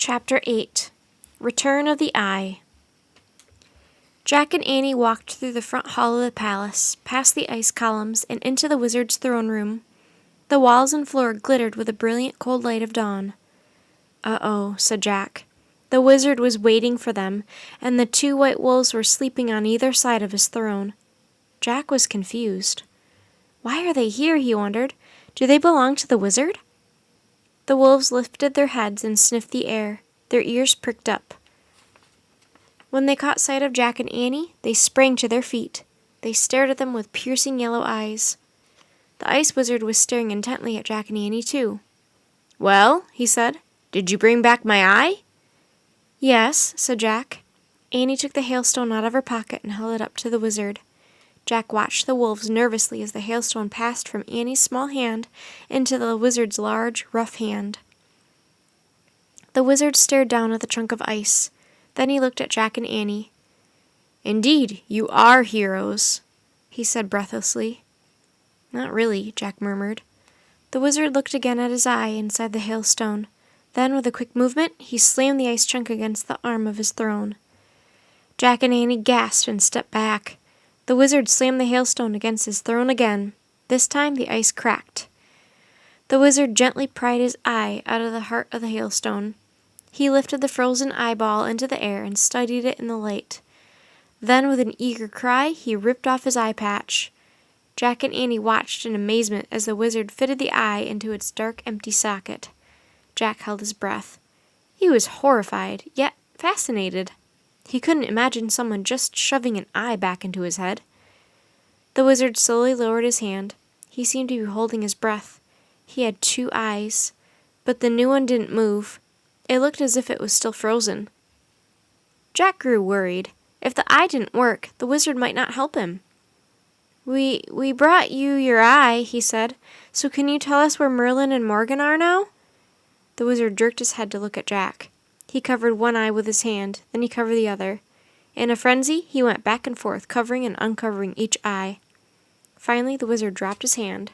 Chapter 8 Return of the Eye. Jack and Annie walked through the front hall of the palace, past the ice columns, and into the wizard's throne room. The walls and floor glittered with the brilliant cold light of dawn. "Uh-oh," said Jack. The wizard was waiting for them, and the 2 white wolves were sleeping on either side of his throne. Jack was confused. Why are they here, he wondered. Do they belong to the wizard? The wolves lifted their heads and sniffed the air. Their ears pricked up. When they caught sight of Jack and Annie, they sprang to their feet. They stared at them with piercing yellow eyes. The ice wizard was staring intently at Jack and Annie, too. "Well," he said, "did you bring back my eye?" "Yes," said Jack. Annie took the hailstone out of her pocket and held it up to the wizard. Jack watched the wolves nervously as the hailstone passed from Annie's small hand into the wizard's large, rough hand. The wizard stared down at the chunk of ice. Then he looked at Jack and Annie. "Indeed, you are heroes," he said breathlessly. "Not really," Jack murmured. The wizard looked again at his eye inside the hailstone. Then, with a quick movement, he slammed the ice chunk against the arm of his throne. Jack and Annie gasped and stepped back. The wizard slammed the hailstone against his throne again. This time the ice cracked. The wizard gently pried his eye out of the heart of the hailstone. He lifted the frozen eyeball into the air and studied it in the light. Then, with an eager cry, he ripped off his eye patch. Jack and Annie watched in amazement as the wizard fitted the eye into its dark, empty socket. Jack held his breath. He was horrified, yet fascinated. He couldn't imagine someone just shoving an eye back into his head. The wizard slowly lowered his hand. He seemed to be holding his breath. He had 2 eyes, but the new one didn't move. It looked as if it was still frozen. Jack grew worried. If the eye didn't work, the wizard might not help him. We brought you your eye," he said. "So can you tell us where Merlin and Morgan are now?" The wizard jerked his head to look at Jack. He covered one eye with his hand, then he covered the other. In a frenzy, he went back and forth, covering and uncovering each eye. Finally, the wizard dropped his hand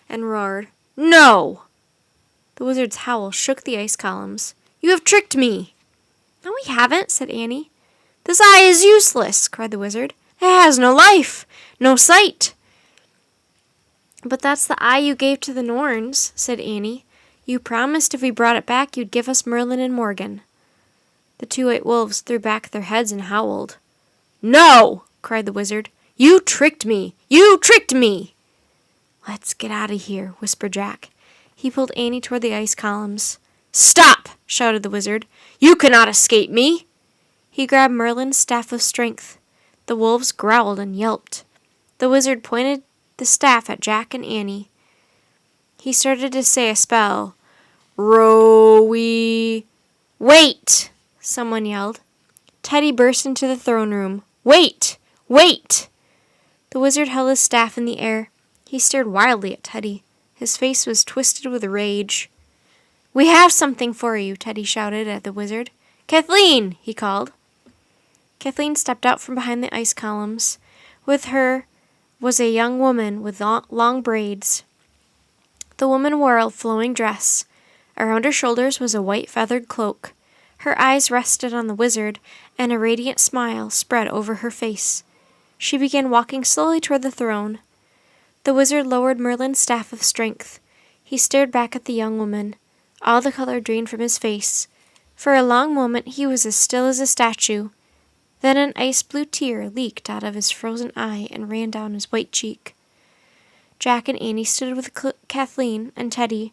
and roared, "No!" The wizard's howl shook the ice columns. "You have tricked me!" "No, we haven't," said Annie. "This eye is useless," cried the wizard. "It has no life, no sight." "But that's the eye you gave to the Norns," said Annie. "You promised if we brought it back you'd give us Merlin and Morgan." The 2 white wolves threw back their heads and howled. "No!" cried the wizard. "You tricked me! You tricked me!" "Let's get out of here," whispered Jack. He pulled Annie toward the ice columns. "Stop!" shouted the wizard. "You cannot escape me!" He grabbed Merlin's staff of strength. The wolves growled and yelped. The wizard pointed the staff at Jack and Annie. He started to say a spell. "Row-wee—" "Wait!" someone yelled. Teddy burst into the throne room. "Wait! Wait!" The wizard held his staff in the air. He stared wildly at Teddy. His face was twisted with rage. "We have something for you," Teddy shouted at the wizard. "Kathleen!" he called. Kathleen stepped out from behind the ice columns. With her was a young woman with long braids. The woman wore a flowing dress. Around her shoulders was a white feathered cloak. Her eyes rested on the wizard, and a radiant smile spread over her face. She began walking slowly toward the throne. The wizard lowered Merlin's staff of strength. He stared back at the young woman. All the color drained from his face. For a long moment he was as still as a statue. Then an ice-blue tear leaked out of his frozen eye and ran down his white cheek. Jack and Annie stood with Kathleen and Teddy.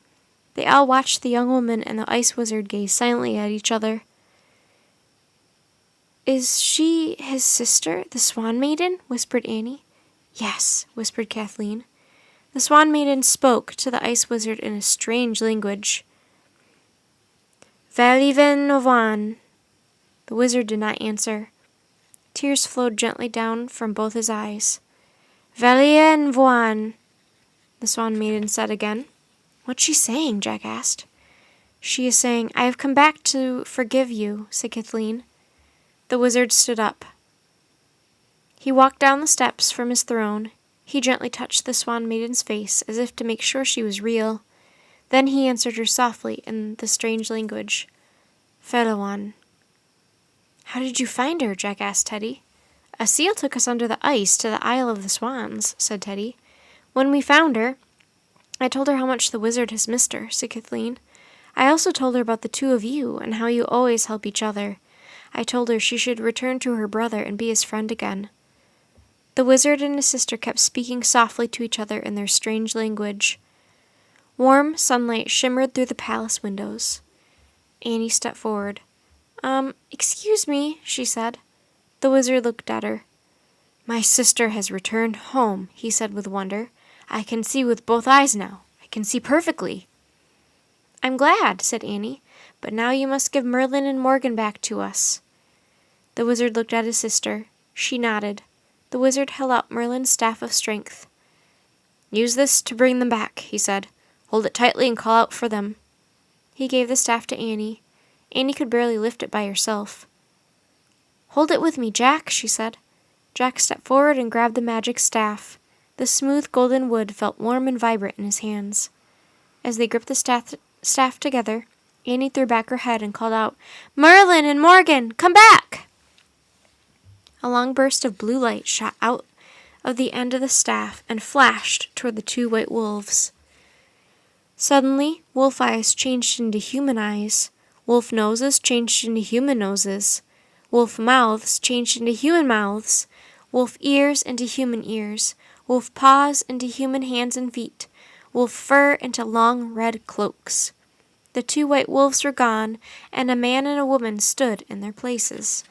They all watched the young woman and the ice wizard gaze silently at each other. "Is she his sister, the Swan Maiden?" whispered Annie. "Yes," whispered Kathleen. The Swan Maiden spoke to the ice wizard in a strange language. "Valiven Ovan." The wizard did not answer. Tears flowed gently down from both his eyes. "Valien Voan," the Swan Maiden said again. "What's she saying?" Jack asked. "She is saying, 'I have come back to forgive you,'" said Kathleen. The wizard stood up. He walked down the steps from his throne. He gently touched the Swan Maiden's face as if to make sure she was real. Then he answered her softly in the strange language. Fellow one. How did you find her? Jack asked Teddy. A seal took us under the ice to the Isle of the Swans, said Teddy. When we found her, I told her how much the wizard has missed her, said Kathleen. I also told her about the two of you and how you always help each other. I told her she should return to her brother and be his friend again. The wizard and his sister kept speaking softly to each other in their strange language. Warm sunlight shimmered through the palace windows. Annie stepped forward. Excuse me, she said. The wizard looked at her. My sister has returned home, he said with wonder. I can see with both eyes now. I can see perfectly. I'm glad, said Annie, but now you must give Merlin and Morgan back to us. The wizard looked at his sister. She nodded. The wizard held out Merlin's staff of strength. Use this to bring them back, he said. Hold it tightly and call out for them. He gave the staff to Annie. Annie could barely lift it by herself. Hold it with me, Jack, she said. Jack stepped forward and grabbed the magic staff. The smooth golden wood felt warm and vibrant in his hands. As they gripped the staff together, Annie threw back her head and called out, Merlin and Morgan, come back! A long burst of blue light shot out of the end of the staff and flashed toward the two white wolves. Suddenly, wolf eyes changed into human eyes. Wolf noses changed into human noses. Wolf mouths changed into human mouths. Wolf ears into human ears. Wolf paws into human hands and feet. Wolf fur into long red cloaks. The two white wolves were gone, and a man and a woman stood in their places.